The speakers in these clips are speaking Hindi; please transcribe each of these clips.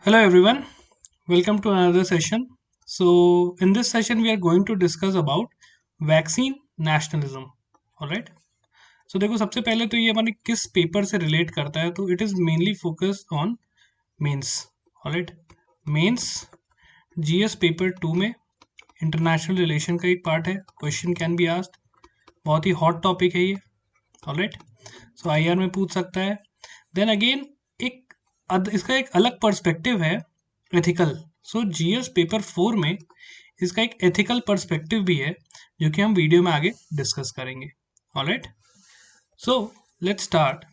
Hello everyone, welcome to another session. So in this session we are going to discuss about vaccine nationalism. Alright. So देखो सबसे पहले तो ये हमारे किस पेपर से रिलेट करता है तो it is mainly focused on mains. Alright. Mains GS paper 2 में इंटरनेशनल रिलेशन का एक पार्ट है. Question can be asked. बहुत ही हॉट टॉपिक है ये. ऑलराइट. सो आईआर में पूछ सकता है. देन अगेन एक इसका एक अलग पर्सपेक्टिव है एथिकल. सो जीएस पेपर 4 में इसका एक एथिकल पर्सपेक्टिव भी है जो कि हम वीडियो में आगे डिस्कस करेंगे. ऑलराइट. So let's start.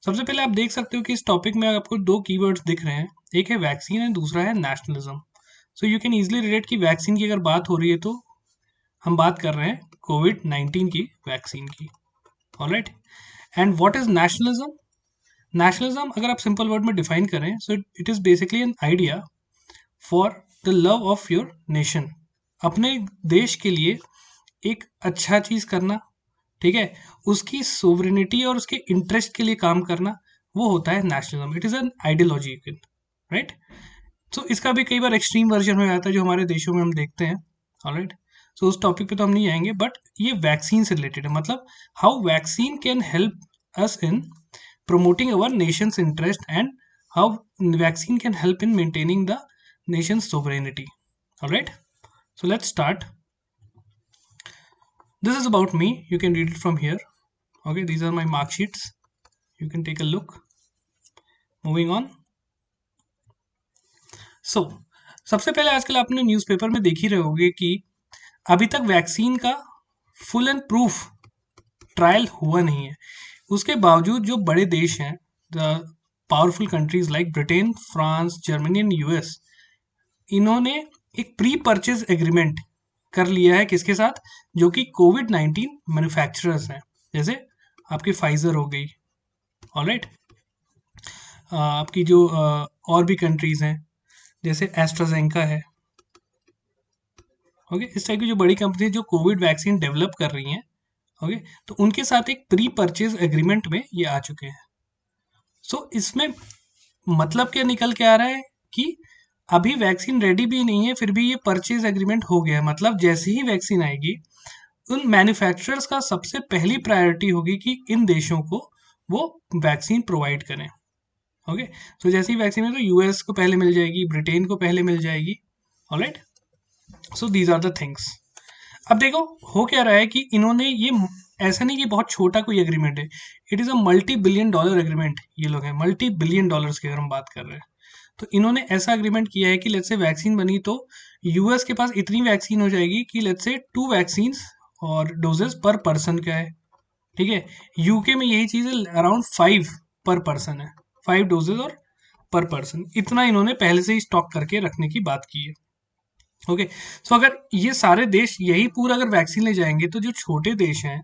सबसे पहले आप देख सकते हो कि इस टॉपिक में आपको दो कीवर्ड्स दिख रहे हैं. एक है वैक्सीन एंड दूसरा है nationalism. So you can easily relate कि वैक्सीन की अगर बात हो रही है तो हम बात कर रहे हैं कोविड-19 की वैक्सीन की. Alright. And what is nationalism? Nationalism अगर आप सिंपल वर्ड में डिफाइन करें so it is basically an idea for the love of your nation. अपने देश के लिए एक अच्छा चीज करना, ठीक है, उसकी सोवरेनिटी और उसके इंटरेस्ट के लिए काम करना, वो होता है nationalism. It is an ideology. Right. So इसका भी कई बार एक्सट्रीम वर्जन हो जाता है जो हमारे देशों में हम देखते हैं. ऑलराइट. सो उस टॉपिक पे तो हम नहीं आएंगे बट ये वैक्सीन से रिलेटेड है. मतलब how vaccine can help us in promoting our nation's interest and how vaccine can help in maintaining the nation's sovereignty. All right. So let's start. This is about me. You can read it from here. Okay. These are my mark sheets. You can take a look. Moving on. So सबसे पहले आजकल आपने न्यूज़पेपर में देख ही रहे होंगे कि अभी तक वैक्सीन का फुल एंड प्रूफ ट्रायल हुआ नहीं है. उसके बावजूद जो बड़े देश हैं, the powerful countries like Britain, France, Germany and US, इन्होंने एक प्री परचेज एग्रीमेंट कर लिया है किसके साथ? जो कि कोविड-19 मैन्युफैक्चरर्स हैं. जैसे आपकी फाइजर हो गई. ऑलराइट. आपकी जो और भी कंट्रीज हैं जैसे एस्ट्राजेनेका है. ओके. इस टाइप की जो बड़ी कंपनी जो कोविड वैक्सीन डेवलप कर रही हैं, ओके, तो उनके साथ एक प्री परचेज एग्रीमेंट में ये आ चुके हैं. सो इसमें मतलब क्या निकल के आ रहा है कि अभी वैक्सीन रेडी भी नहीं है फिर भी ये परचेज एग्रीमेंट हो गया है. मतलब जैसे ही वैक्सीन आएगी उन मैन्युफैक्चरर्स का सबसे पहली प्रायोरिटी होगी कि इन देशों को वो वैक्सीन प्रोवाइड करें. ओके. सो जैसे ही वैक्सीन है तो यूएस को पहले मिल जाएगी, ब्रिटेन को पहले मिल जाएगी. Alright. So these are the things. अब देखो हो क्या रहा है कि इन्होंने ये ऐसा नहीं कि बहुत छोटा कोई एग्रीमेंट है. It is a multi billion dollar agreement. ये लोग हैं मल्टी बिलियन डॉलर्स की अगर हम बात कर रहे हैं तो इन्होंने ऐसा एग्रीमेंट किया है कि लेट्स से वैक्सीन बनी तो यूएस के पास इतनी वैक्सीन हो जाएगी कि लेट्स से 2 वैक्सीन और डोजेस पर पर्सन का है. ठीक है. यूके में यही चीज़ है, अराउंड 5 पर पर्सन है. 5 डोजेस और पर पर्सन, इतना इन्होंने पहले से ही स्टॉक करके रखने की बात की है. ओके. सो अगर ये सारे देश यही पूरा अगर वैक्सीन ले जाएंगे तो जो छोटे देश हैं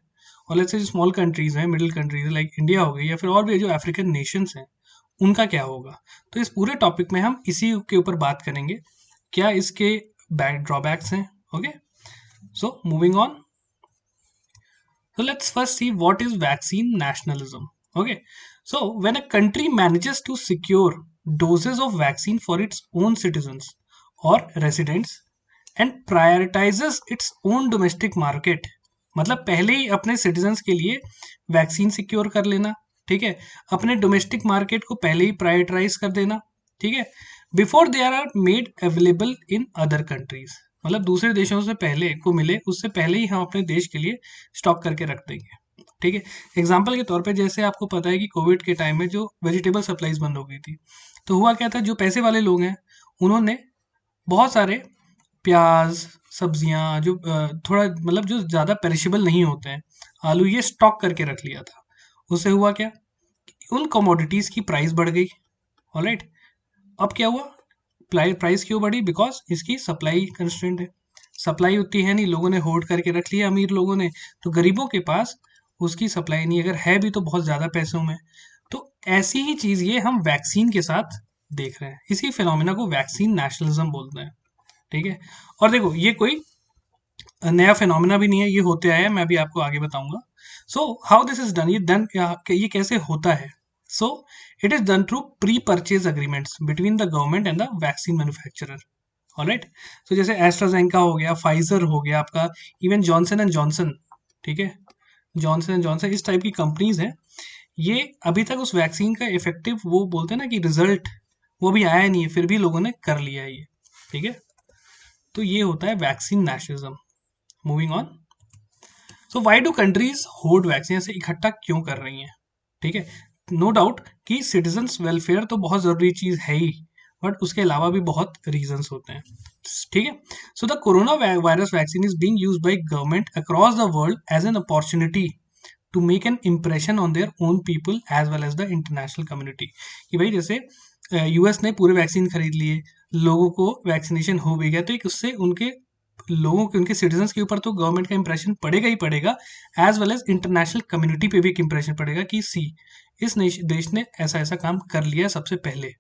और लेट्स से जो स्मॉल कंट्रीज हैं, मिडिल कंट्रीज लाइक इंडिया हो गई या फिर और भी जो अफ्रीकन नेशंस हैं, उनका क्या होगा? तो इस पूरे टॉपिक में हम इसी के ऊपर बात करेंगे. क्या इसके ड्रॉबैक्स हैं? Okay. So moving on. So let's first see what is vaccine nationalism. Okay. So when a country manages to secure doses of vaccine for its own citizens or residents and prioritizes its own domestic market, मतलब पहले ही अपने सिटीजन्स के लिए वैक्सीन सिक्योर कर लेना, ठीक है, अपने डोमेस्टिक मार्केट को पहले ही प्रायोरिटाइज कर देना, ठीक है, before they are made available in other countries. मतलब दूसरे देशों से पहले को मिले उससे पहले ही हम अपने देश के लिए स्टॉक करके रख देंगे. ठीक है. एग्जाम्पल के तौर पे जैसे आपको पता है कि कोविड के टाइम में जो वेजिटेबल सप्लाईज बंद हो गई थी तो हुआ क्या था, जो पैसे वाले लोग हैं उन्होंने बहुत सारे प्याज, सब्जियां जो थोड़ा मतलब जो ज़्यादा पेरिशेबल नहीं होते हैं, आलू, ये स्टॉक करके रख लिया था. उससे हुआ क्या, उन कमोडिटीज़ की प्राइस बढ़ गई. ऑलराइट. अब क्या हुआ, प्राइस क्यों बढ़ी? बिकॉज इसकी सप्लाई कंस्ट्रेंट है. सप्लाई उतनी है नहीं, लोगों ने होल्ड करके रख लिया अमीर लोगों ने, तो गरीबों के पास उसकी सप्लाई नहीं, अगर है भी तो बहुत ज़्यादा पैसों में. तो ऐसी ही चीज़ ये हम वैक्सीन के साथ देख रहे हैं. इसी फिनोमिना को वैक्सीन नेशनलिज्म बोलते हैं. ठीक है. और देखो ये कोई नया फिनोमिना भी नहीं है, ये होते आया है, मैं भी आपको आगे बताऊंगा. So how this is done, ये कैसे होता है? So it is done through pre-purchase agreements between the government and the vaccine manufacturer. Alright, तो जैसे एस्ट्राजेनेका हो गया, फाइजर हो गया आपका, इवन जॉनसन एंड जॉनसन, ठीक है, जॉनसन एंड जॉनसन, इस टाइप की कंपनीज हैं, ये अभी तक उस वैक्सीन का इफेक्टिव वो बोलते हैं ना कि रिजल्ट वो भी आया नहीं है, फिर भी लोगों ने कर लिया है ये, ठीक है। तो ये होता है vaccine nationalism. Moving on, so why do countries horde vaccine, ऐसे इकट्ठा क्यों कर रही हैं, ठीक है। नो डाउट कि सिटीजन्स वेलफेयर तो बहुत जरूरी चीज है ही, बट उसके अलावा भी बहुत रीजंस होते हैं, ठीक है। So the corona virus vaccine is being used by government across the world as an opportunity to make an impression on their own people as well as the international community, कि भाई जैसे यूएस ने पूरे वैक्सीन खरीद लिए, लोगों को वैक्सीनेशन हो भी गया, तो एक उससे उनके लोगों के, उनके सिटीजन्स के ऊपर तो गवर्नमेंट का इंप्रेशन पड़ेगा ही पड़ेगा, as well as international community पे भी एक इंप्रेशन पड़ेगा कि सी इस देश ने ऐसा ऐसा काम कर लिया सबसे पहले।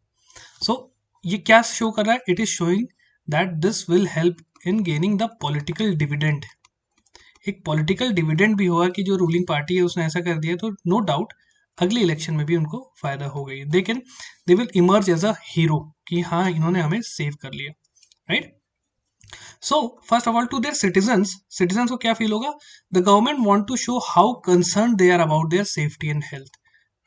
सो ये क्या शो कर रहा है, it is showing that this will help in gaining the political dividend. एक पॉलिटिकल डिविडेंड भी होगा कि जो रूलिंग पार्टी है उसने ऐसा कर दिया, तो नो डाउट अगले इलेक्शन में भी उनको फायदा हो गई, they will emerge as a hero कि हाँ इन्होंने हमें सेव कर लिया, right. So first of all to their citizens को क्या फील होगा, the government want to show how concern they are about their safety and health,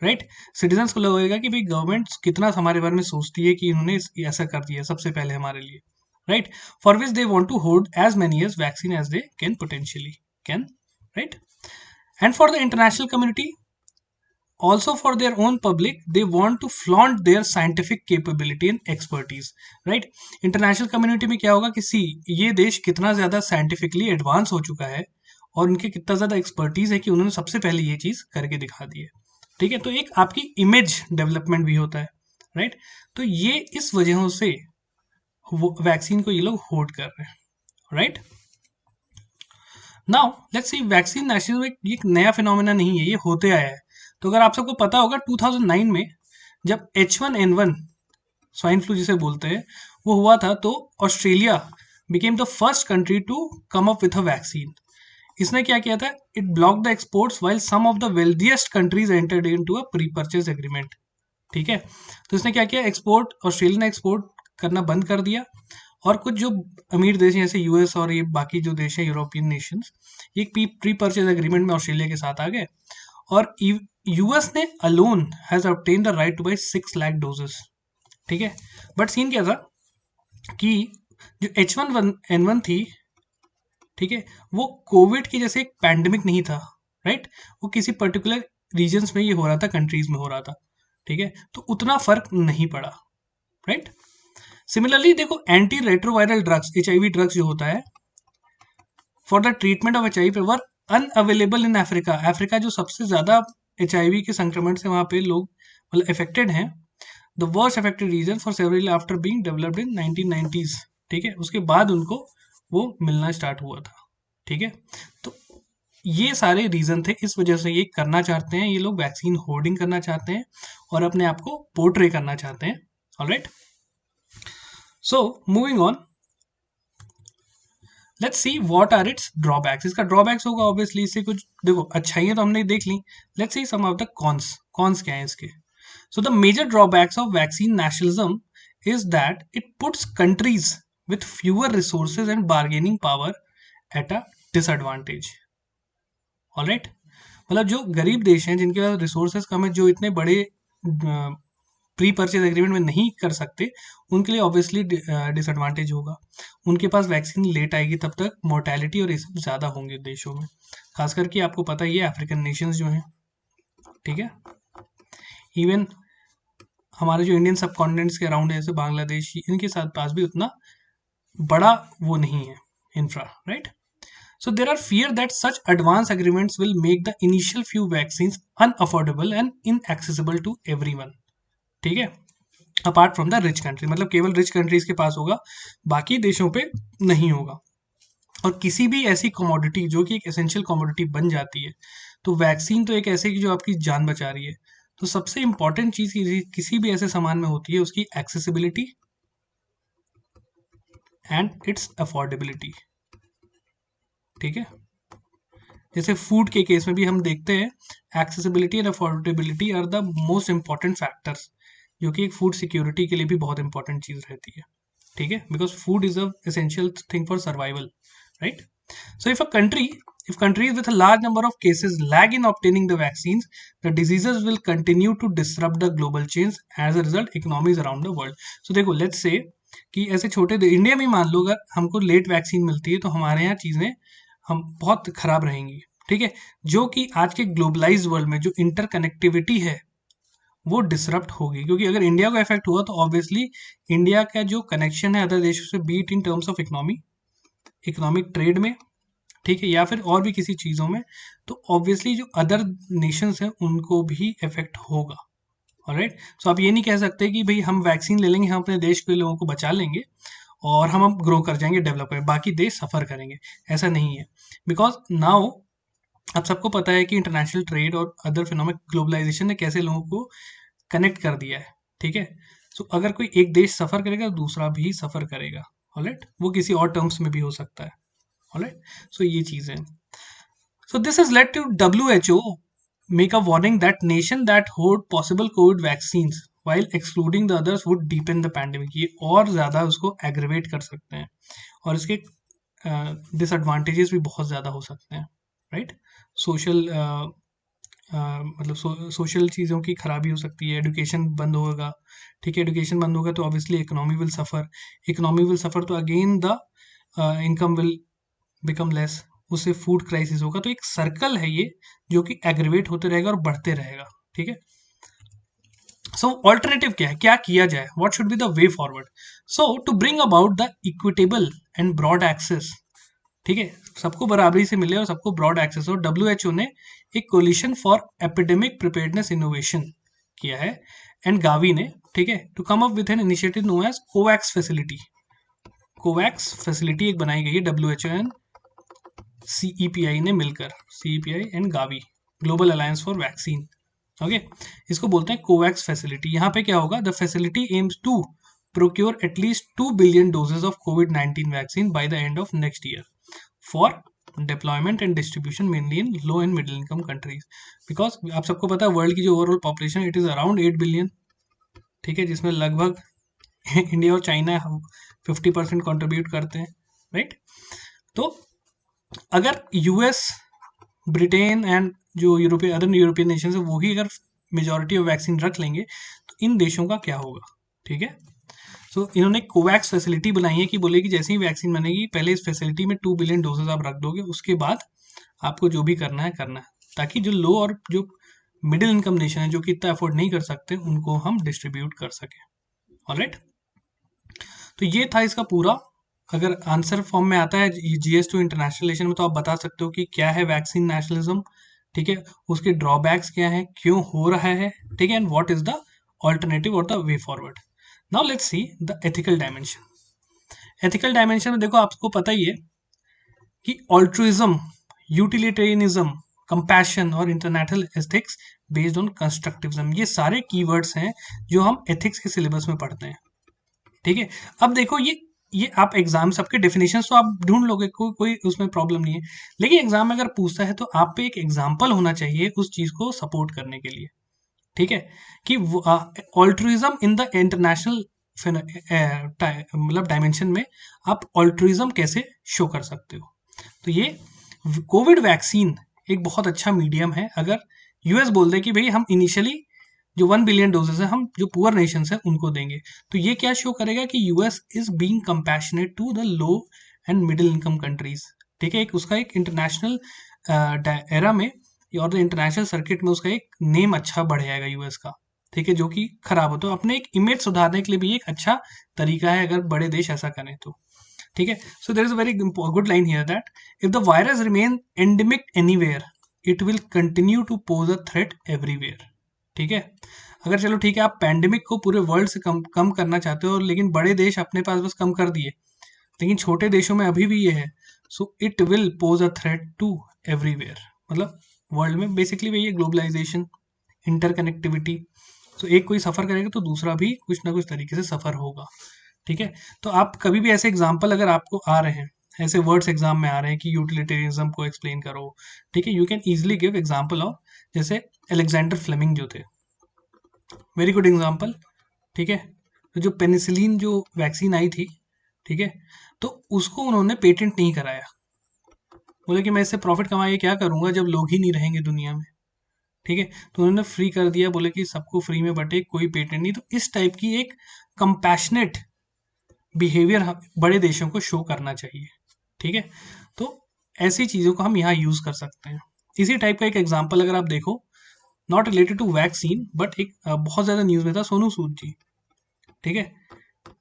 right. Citizens को लगेगा कि भाई गवर्नमेंट कितना हमारे बारे में सोचती है कि इन्होंने ऐसा कर दिया सबसे पहले हमारे लिए, right. For which they want to hold as many as vaccine as they can potentially can, right. And for the international community, also for their own public, they want to flaunt their scientific capability and expertise, right. International community में क्या होगा कि सी ये देश कितना ज्यादा साइंटिफिकली एडवांस हो चुका है और उनके कितना ज्यादा एक्सपर्टीज है कि उन्होंने सबसे पहले ये चीज करके दिखा दी है, ठीक है। तो एक आपकी इमेज डेवलपमेंट भी होता है, राइट। तो ये इस वजहों से वैक्सीन को ये लोग होल्ड कर रहे हैं, right. Now let's C, vaccine national ये एक नया फिनोमेना नहीं है, ये होते आया है। तो अगर आप सबको पता होगा 2009 में जब H1N1 स्वाइन फ्लू जिसे बोलते हैं वो हुआ था, तो Australia became the first country to come up with a vaccine. इसने क्या किया था, it block the exports while some of the wealthiest countries entered into a pre purchase agreement, ठीक है। तो इसने क्या किया, एक्सपोर्ट, ऑस्ट्रेलिया ने एक्सपोर्ट करना बंद कर दिया, और कुछ जो अमीर देश हैं जैसे यूएस और ये बाकी जो देश हैं यूरोपियन नेशंस, ये प्री परचेज एग्रीमेंट में ऑस्ट्रेलिया के साथ आ गए, और यूएस ने alone has obtain the right two by 6 lakh doses, ठीक है। बट सीन क्या था कि जो H1N1 थी, ठीक है, वो कोविड की जैसे एक पैंडेमिक नहीं था, राइट। वो किसी पर्टिकुलर रीजन्स में ये हो रहा था, कंट्रीज में हो रहा था, ठीक है, तो उतना फर्क नहीं पड़ा, राइट। सिमिलरली देखो, anti retroviral drugs, HIV drugs जो होता है for the treatment of HIV were unavailable in Africa. Africa जो सबसे ज्यादा HIV के संक्रमण से वहां पे लोग मतलब इफेक्टेड हैं, the worst affected reason for several after being developed in 1990s, ठीक है, उसके बाद उनको वो मिलना स्टार्ट हुआ था, ठीक है। तो ये सारे रीजन थे, इस वजह से ये करना चाहते हैं, ये लोग वैक्सीन होर्डिंग करना चाहते हैं और अपने आप को पोर्ट्रे करना चाहते हैं, alright. So moving on, let's see what are its drawbacks. इसका ड्रॉबैक्स होगा ऑब्वियसली, इससे कुछ देखो अच्छाइयां तो हमने देख ली, let's see some of the cons क्या है इसके। So the major drawbacks of vaccine nationalism is that it puts countries with fewer resources and bargaining power at a disadvantage, alright. मतलब जो गरीब देश हैं जिनके पास रिसोर्सेज कम है, जो इतने बड़े प्री परचेज एग्रीमेंट में नहीं कर सकते, उनके लिए ऑब्वियसली डिसएडवांटेज होगा। उनके पास वैक्सीन लेट आएगी, तब तक मोर्टेलिटी और ये सब ज़्यादा होंगे देशों में, खास करके आपको पता ही है अफ्रीकन नेशंस जो हैं, ठीक है। इवन हमारे जो इंडियन सब कॉन्टिनेंट्स के अराउंड है जैसे बांग्लादेश, इनके साथ पास भी उतना बड़ा वो नहीं है infra, right. So there are fear that such advance agreements will make the initial few vaccines unaffordable and inaccessible to everyone, ठीक है, apart from the rich country, मतलब केवल रिच कंट्रीज के पास होगा, बाकी देशों पे नहीं होगा। और किसी भी ऐसी कमोडिटी जो कि एक एसेंशियल कमोडिटी बन जाती है, तो वैक्सीन तो एक ऐसे की जो आपकी जान बचा रही है, तो सबसे इंपॉर्टेंट चीज किसी भी ऐसे सामान में होती है उसकी एक्सेसिबिलिटी एंड इट्स अफोर्डेबिलिटी, ठीक है। जैसे फूड के केस में भी हम देखते हैं accessibility and affordability are the most important factors, जो कि एक फूड सिक्योरिटी के लिए भी बहुत इंपॉर्टेंट चीज रहती है, ठीक है, because food is a essential thing for survival, right? So if countries with a large number of cases lag in obtaining the vaccines, the diseases will continue to disrupt the global chains. As a result, economies around the world. So देखो, let's say कि ऐसे छोटे इंडिया में मान लो अगर हमको लेट वैक्सीन मिलती है तो हमारे यहाँ चीजें हम बहुत खराब रहेंगी, ठीक है, जो कि आज के ग्लोबलाइज वर्ल्ड में जो इंटरकनेक्टिविटी है वो डिसरप्ट होगी, क्योंकि अगर इंडिया को इफेक्ट हुआ तो ऑब्वियसली इंडिया का जो कनेक्शन है अदर देशों से, beat in terms of economic trade में, ठीक है, या फिर और भी किसी चीज़ों में, तो ऑब्वियसली जो अदर नेशंस हैं उनको भी इफेक्ट होगा। ऑलराइट, सो आप ये नहीं कह सकते कि भाई हम वैक्सीन ले लेंगे, हम अपने देश के लोगों को बचा लेंगे और हम अब ग्रो कर जाएंगे, डेवलप करेंगे, बाकी देश सफ़र करेंगे, ऐसा नहीं है। बिकॉज नाउ आप सबको पता है कि इंटरनेशनल ट्रेड और अदर फिनोमिक ग्लोबलाइजेशन ने कैसे लोगों को कनेक्ट कर दिया है, ठीक है। सो अगर कोई एक देश सफ़र करेगा तो दूसरा भी सफ़र करेगा, ऑलराइट, वो किसी और टर्म्स में भी हो सकता है, ऑलराइट। सो ये चीज़ है। So this has led to WHO make a warning that nation that hold possible COVID vaccines while excluding the others would deepen the pandemic. ये और ज़्यादा उसको एग्रीवेट कर सकते हैं और इसके डिसएडवांटेजेस भी बहुत ज़्यादा हो सकते हैं, राइट? सोशल मतलब सोशल चीज़ों की खराबी हो सकती है, एडुकेशन बंद होगा, ठीक है, एडुकेशन बंद होगा तो ऑब्वियसली इकोनॉमी विल सफ़र तो again the income will become less, उससे फूड क्राइसिस होगा, तो एक सर्कल है ये जो कि एग्रीवेट होते रहेगा और बढ़ते रहेगा, ठीक है। सो ऑल्टरनेटिव क्या है, क्या किया जाए, what should be the way forward? So to bring about the equitable and broad access, ठीक है, सबको बराबरी से मिले और सबको ब्रॉड एक्सेस हो, WHO ने एक coalition for epidemic preparedness innovation किया है, एंड गावी ने, ठीक है, to come up with an initiative known as COVAX facility. COVAX facility एक बनाई गई है WHO एंड CEPI ने मिलकर, CEPI and Gavi, global alliance for vaccine, okay, इसको बोलते हैं कोवैक्स फैसिलिटी। यहाँ पे क्या होगा, the facility aims to procure at least 2 billion doses of COVID-19 vaccine by the end of next year for deployment and distribution mainly in low and middle income countries. Because आप सबको पता है वर्ल्ड की जो overall population it is around 8 billion, ठीक है, जिसमें लगभग इंडिया और चाइना 50% कॉन्ट्रीब्यूट करते हैं, राइट? तो अगर यूएस, ब्रिटेन एंड जो अदर यूरोपियन नेशन है वो ही अगर मेजॉरिटी ऑफ वैक्सीन रख लेंगे तो इन देशों का क्या होगा, ठीक है। सो इन्होंने कोवैक्स फैसिलिटी बनाई है कि बोले कि जैसे ही वैक्सीन बनेगी पहले इस फैसिलिटी में 2 बिलियन डोजेज आप रख दोगे, उसके बाद आपको जो भी करना है ताकि जो लो और जो मिडिल इनकम नेशन है जो कि इतना अफोर्ड नहीं कर सकते उनको हम डिस्ट्रीब्यूट कर सकें, ऑलराइट। तो ये था इसका पूरा। अगर आंसर फॉर्म में आता है GS2 इंटरनेशनलाइजेशन में तो आप बता सकते हो कि क्या है वैक्सीन नेशनलिज्म, ठीक है, उसके ड्रॉबैक्स क्या है, क्यों हो रहा है, ठीक है, and what is the alternative और the way forward. Now let's see the ethical dimension. Ethical dimension में देखो आपको पता ही है कि ऑल्ट्रुइज्म, यूटिलिटेरियनिज्म, कंपैशन और international ethics based on constructivism, ये सारे कीवर्ड्स हैं जो हम एथिक्स के सिलेबस में पढ़ते हैं, ठीक है। अब देखो ये आप एग्जाम सबके डेफिनेशन तो आप ढूंढ लोगे, कोई उसमें प्रॉब्लम नहीं है, लेकिन एग्जाम में अगर पूछता है तो आप पे एक एग्जाम्पल होना चाहिए उस चीज को सपोर्ट करने के लिए, ठीक है, कि ऑल्ट्रुइज्म इन द इंटरनेशनल मतलब डायमेंशन में आप ऑल्ट्रुइज्म कैसे शो कर सकते हो। तो ये कोविड वैक्सीन एक बहुत अच्छा मीडियम है। अगर यूएस बोल दे कि भाई हम इनिशियली जो 1 बिलियन डोजेस है हम जो पुअर नेशंस है उनको देंगे, तो ये क्या शो करेगा कि US is being compassionate to the low and middle income countries, ठीक है, एक उसका एक इंटरनेशनल एरा में और द इंटरनेशनल सर्किट में उसका एक नेम अच्छा बढ़ जाएगा यूएस का, ठीक है, जो कि खराब हो तो अपने एक इमेज सुधारने के लिए भी एक अच्छा तरीका है अगर बड़े देश ऐसा करें तो, ठीक है। So there is a very good line here that if the virus remain endemic anywhere it will continue to pose a threat everywhere, ठीक है। अगर चलो ठीक है आप पैंडेमिक को पूरे वर्ल्ड से कम करना चाहते हो, लेकिन बड़े देश अपने पास बस कम कर दिए, लेकिन छोटे देशों में अभी भी ये है, so it will pose a threat to everywhere, मतलब वर्ल्ड में बेसिकली वही है, ग्लोबलाइजेशन, इंटरकनेक्टिविटी। सो एक कोई सफ़र करेगा तो दूसरा भी कुछ ना कुछ तरीके से सफ़र होगा, ठीक है। तो आप कभी भी ऐसे एग्जाम्पल अगर आपको आ रहे हैं ऐसे वर्ड्स एग्जाम में आ रहे हैं कि यूटिलिटेरिज्म को एक्सप्लेन करो, ठीक है, you can easily give example of, जैसे अलेक्जेंडर फ्लेमिंग जो थे, वेरी गुड एग्जाम्पल, ठीक है। तो जो पेनिसिलिन जो वैक्सीन आई थी, ठीक है, तो उसको उन्होंने पेटेंट नहीं कराया, बोले कि मैं इससे प्रॉफिट कमाए क्या करूंगा जब लोग ही नहीं रहेंगे दुनिया में, ठीक है, तो उन्होंने फ्री कर दिया, बोले कि सबको फ्री में बटे, कोई पेटेंट नहीं। तो इस टाइप की एक कंपैशनेट बिहेवियर बड़े देशों को शो करना चाहिए, ठीक है। तो ऐसी चीज़ों को हम यहाँ यूज़ कर सकते हैं। इसी टाइप का एक एग्जाम्पल अगर आप देखो, not related to vaccine, but एक बहुत ज़्यादा न्यूज़ में था सोनू सूद जी, ठीक है,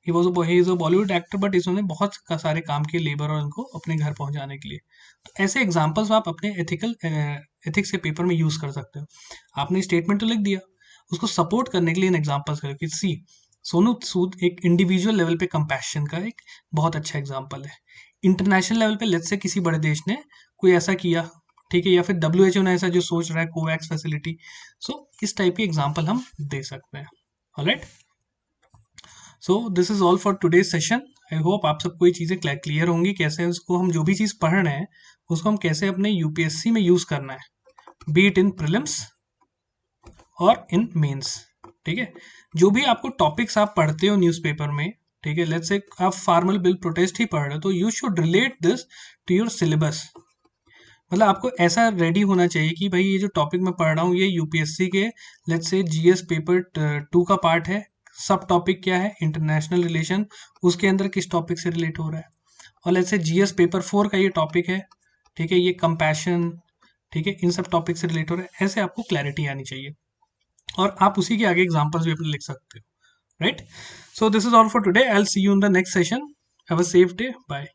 he is a Bollywood actor, but इसने बहुत सारे काम किए लेबर और इनको अपने घर पहुंचाने के लिए। तो ऐसे एग्जाम्पल्स आप अपने एथिक्स के पेपर में यूज कर सकते हो। आपने स्टेटमेंट तो लिख दिया, उसको सपोर्ट करने के लिए इन एग्जाम्पल्स करो कि सी, सोनू सूद एक इंडिविजुअल लेवल पे कंपैशन का एक बहुत अच्छा एग्जाम्पल है। इंटरनेशनल लेवल पे लेट्स से किसी बड़े देश ने कोई ऐसा किया, ठीक है, या फिर WHO ने ऐसा जो सोच रहा है कोवैक्स फैसिलिटी, सो इस टाइप की एग्जाम्पल हम दे सकते हैं। Alright, so this is all for today's session. I hope आप सबको ये चीज़ें क्लियर होंगी, कैसे उसको हम जो भी चीज़ पढ़ रहे हैं उसको हम कैसे अपने यूपीएससी में यूज़ करना है, बी इट इन प्रीलिम्स और इन मेंस, ठीक है। जो भी आपको टॉपिक्स आप पढ़ते हो न्यूज़पेपर में, ठीक है, लेट्स से आप फार्मल बिल प्रोटेस्ट ही पढ़ रहे हो, तो you should relate this to your syllabus. मतलब आपको ऐसा रेडी होना चाहिए कि भाई ये जो टॉपिक मैं पढ़ रहा हूँ ये यूपीएससी के लेट्स से जीएस पेपर 2 का पार्ट है, सब टॉपिक क्या है, इंटरनेशनल रिलेशन, उसके अंदर किस टॉपिक से रिलेट हो रहा है, और लेट्स से जीएस पेपर 4 का ये टॉपिक है, ठीक है, ये कंपैशन, ठीक है, इन सब टॉपिक से रिलेट हो रहा है, ऐसे आपको क्लैरिटी आनी चाहिए, और आप उसी के आगे एग्जाम्पल्स भी अपने लिख सकते हो, right. So this is all for today, I will see you in the next session, have a safe day, bye.